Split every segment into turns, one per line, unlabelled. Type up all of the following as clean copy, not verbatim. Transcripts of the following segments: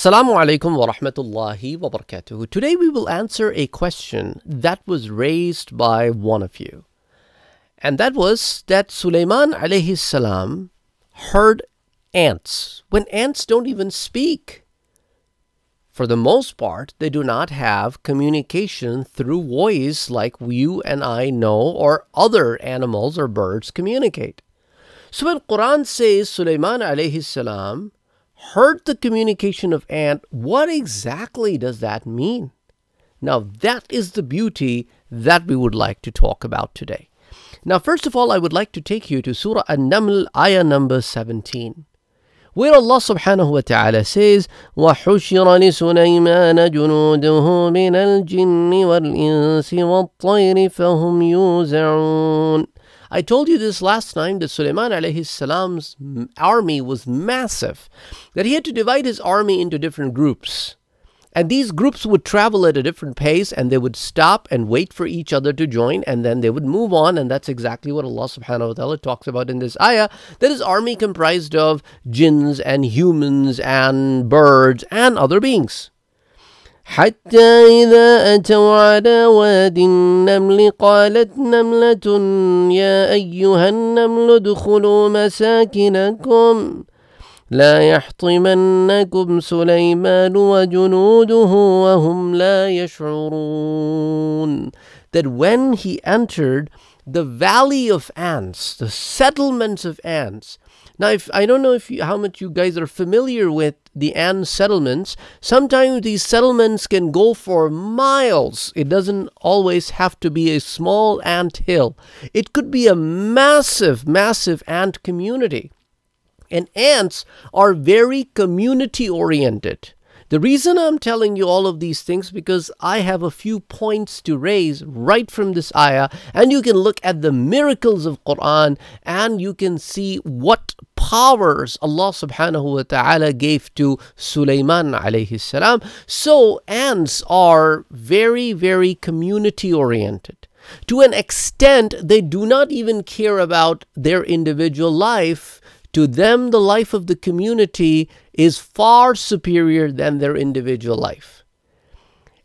Assalamu alaikum wa rahmatullahi wa barakatuh. Today we will answer a question that was raised by one of you. And that was that Suleiman alayhi salam heard ants when ants don't even speak. For the most part, they do not have communication through voice like you and I know or other animals or birds communicate. So when Quran says Suleiman alayhi salam heard the communication of ant, what exactly does that mean? Now that is the beauty that we would like to talk about today. Now first of all, I would like to take you to Surah An-Naml, ayah number 17, where Allah subhanahu wa ta'ala says, وَحُشِرَ لِسُلَيْمَانَ جُنُودُهُ مِنَ الْجِنِّ وَالْإِنسِ وَالطَّيْرِ فَهُمْ يُوزَعُونَ. I told you this last time that Suleiman alayhi salam's army was massive, that he had to divide his army into different groups. And these groups would travel at a different pace, and they would stop and wait for each other to join, and then they would move on. And that's exactly what Allah subhanahu wa ta'ala talks about in this ayah, that his army comprised of jinns and humans and birds and other beings. حتى إذا أتوا على واد النمل قالت نملة يا أيها النمل ادخلوا مساكنكم لا يحطمنكم سليمان وجنوده وهم لا يشعرون. That when he entered the valley of ants, the settlements of ants. Now, I don't know how much you guys are familiar with the ant settlements. Sometimes these settlements can go for miles. It doesn't always have to be a small ant hill. It could be a massive, massive ant community. And ants are very community oriented. The reason I'm telling you all of these things because I have a few points to raise right from this ayah, and you can look at the miracles of Quran and you can see what powers Allah subhanahu wa ta'ala gave to Suleiman alayhi salam. So ants are very, very community oriented. To an extent, they do not even care about their individual life. To them, the life of the community is far superior than their individual life.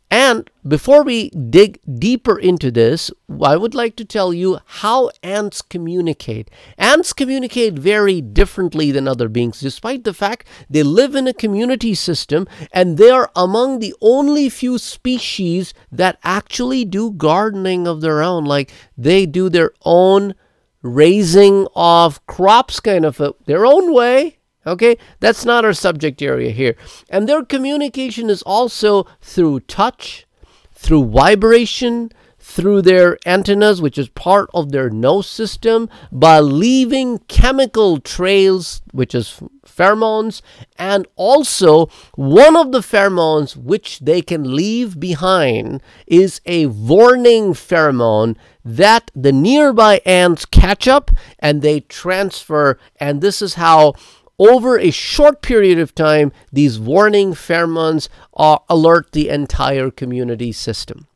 And before we dig deeper into this, I would like to tell you how ants communicate. Ants communicate very differently than other beings, despite the fact they live in a community system, and they are among the only few species that actually do gardening of their own. Like they do their own raising of crops kind of their own way. Okay, that's not our subject area here. And their communication is also through touch, through vibration, through their antennas, which is part of their nose system, by leaving chemical trails, which is pheromones, and also one of the pheromones which they can leave behind is a warning pheromone that the nearby ants catch up and they transfer, and this is how over a short period of time these warning pheromones alert the entire community system.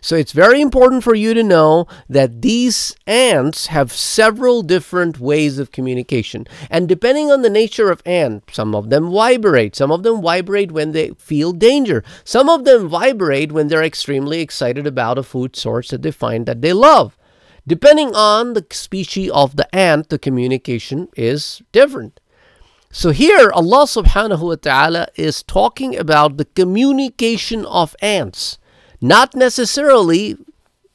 So it's very important for you to know that these ants have several different ways of communication. And depending on the nature of ant, some of them vibrate. Some of them vibrate when they feel danger. Some of them vibrate when they're extremely excited about a food source that they find that they love. Depending on the species of the ant, the communication is different. So here Allah subhanahu wa ta'ala is talking about the communication of ants. Not necessarily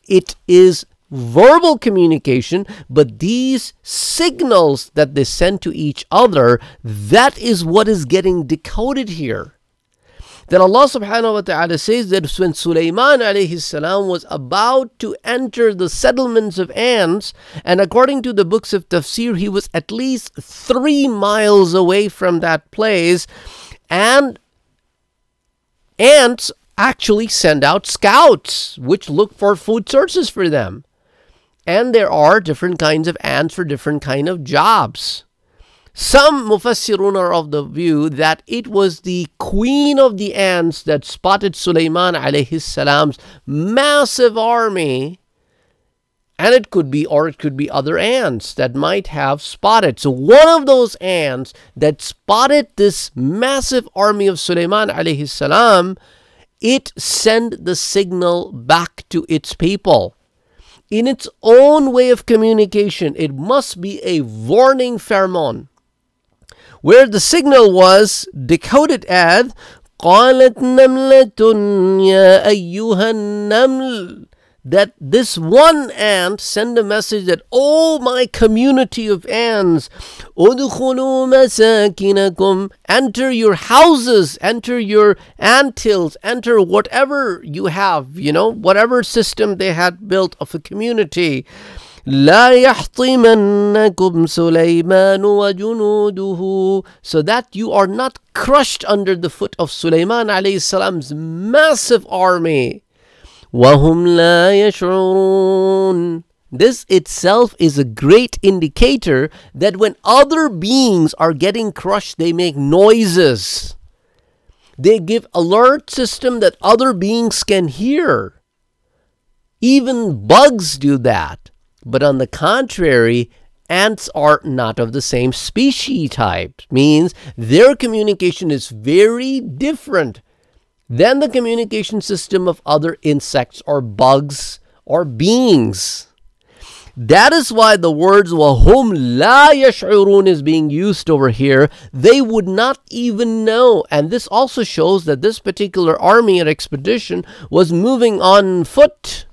it is verbal communication, but these signals that they send to each other, that is what is getting decoded here. Then Allah subhanahu wa ta'ala says that when Suleiman alayhi salam was about to enter the settlements of ants, and according to the books of tafsir, he was at least 3 miles away from that place, and ants actually send out scouts which look for food sources for them. And there are different kinds of ants for different kind of jobs. Some mufassirun are of the view that it was the queen of the ants that spotted Suleiman alayhi salam's massive army And it could be, or it could be other ants that might have spotted. So one of those ants that spotted this massive army of Suleiman alayhi salam, it sent the signal back to its people. In its own way of communication, it must be a warning pheromone, where the signal was decoded as قالت نملة يا أيها النمل, that this one ant sent a message that, oh my community of ants, ادخلوا مساكنكم, enter your houses, enter your anthills, enter whatever you have, whatever system they had built of a community. لا يحطمنكم سليمان وجنوده, so that you are not crushed under the foot of Suleiman alayhi salam's massive army. وهم لا يشعرون. This itself is a great indicator that when other beings are getting crushed, they make noises. They give alert system that other beings can hear. Even bugs do that. But on the contrary, ants are not of the same species type. Means their communication is very different than the communication system of other insects or bugs or beings. That is why the words وَهُمْ لَا يَشْعُرُونَ is being used over here. They would not even know. And this also shows that this particular army or expedition was moving on foot.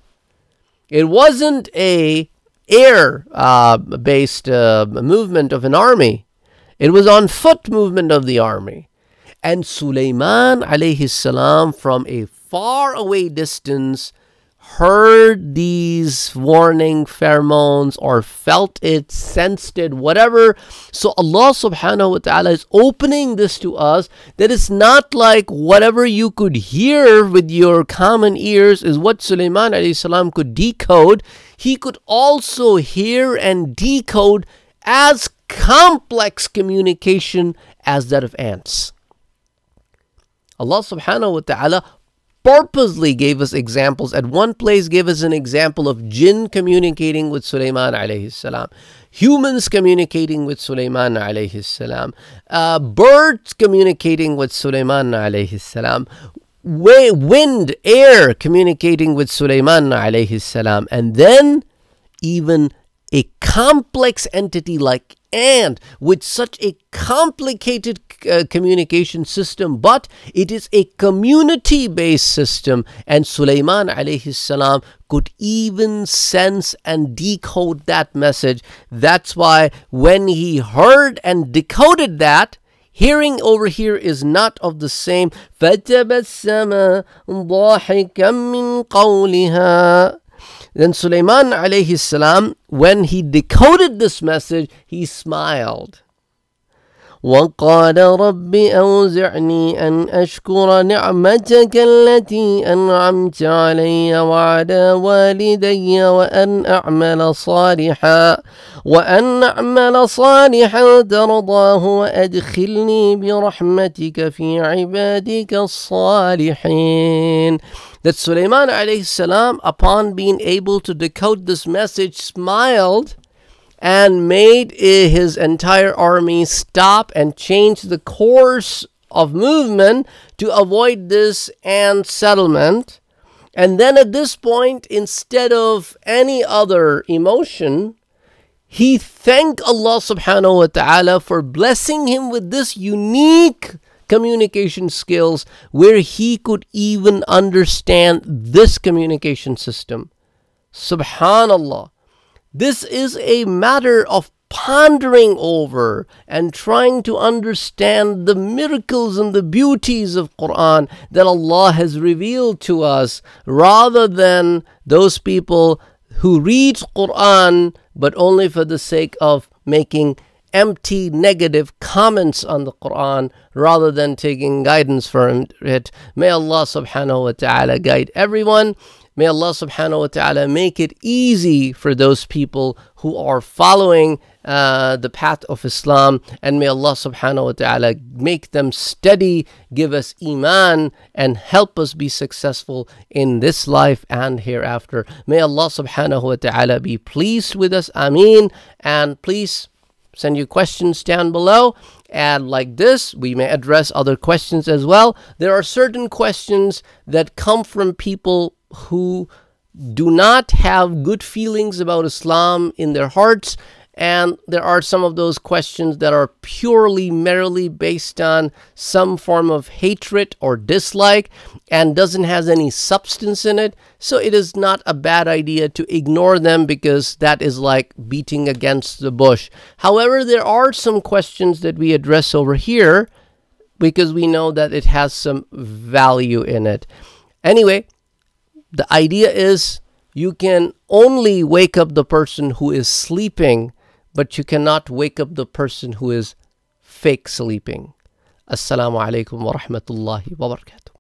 It wasn't a air-based movement of an army. It was on foot movement of the army. And Suleiman alayhi salam from a far away distance heard these warning pheromones or felt it, sensed it, whatever. So Allah subhanahu wa ta'ala is opening this to us, that it's not like whatever you could hear with your common ears is what Suleiman alayhi salam could decode. He could also hear and decode as complex communication as that of ants. Allah subhanahu wa ta'ala purposely gave us examples. At one place gave us an example of jinn communicating with Suleiman alayhi salam, humans communicating with Suleiman alayhi salam, birds communicating with Suleiman alayhi salam, wind, air communicating with Suleiman alayhi salam, and then even a complex entity like ant with such a complicated communication system, but it is a community-based system, and Suleiman alayhi salam could even sense and decode that message. That's why when he heard and decoded that, hearing over here is not of the same. فَتَبَسَّمَ ضَاحِكًا مِّن قَوْلِهَا. Then Suleiman alayhi salam, when he decoded this message, he smiled. وَقَالَ رَبِّ أَوْزِعْنِي أَنْ أَشْكُرَ نِعْمَتَكَ الَّتِي أَنْعَمْتَ عَلَيَّ وَعَلَى وَالِدَيَّ وَأَنْ أَعْمَلَ صَالِحًا تَرْضَاهُ وَأَدْخِلْنِي بِرَحْمَتِكَ فِي عِبَادِكَ الصَّالِحِينَ. That Suleiman alayhi salam, upon being able to decode this message, smiled and made his entire army stop and change the course of movement to avoid this ant settlement. And then at this point, instead of any other emotion, he thanked Allah subhanahu wa ta'ala for blessing him with this unique communication skills where he could even understand this communication system. Subhanallah. This is a matter of pondering over and trying to understand the miracles and the beauties of Quran that Allah has revealed to us, rather than those people who read Quran but only for the sake of making empty negative comments on the Quran rather than taking guidance from it. May Allah subhanahu wa ta'ala guide everyone. May Allah subhanahu wa ta'ala make it easy for those people who are following the path of Islam, and may Allah subhanahu wa ta'ala make them steady, give us iman, and help us be successful in this life and hereafter. May Allah subhanahu wa ta'ala be pleased with us. Ameen. And please send your questions down below, and like this we may address other questions as well. There are certain questions that come from people who do not have good feelings about Islam in their hearts, and there are some of those questions that are purely merely based on some form of hatred or dislike and doesn't have any substance in it. So it is not a bad idea to ignore them, because that is like beating against the bush. However, there are some questions that we address over here because we know that it has some value in it. Anyway, the idea is you can only wake up the person who is sleeping, but you cannot wake up the person who is fake sleeping. Assalamu alaikum wa rahmatullahi wa barakatuh.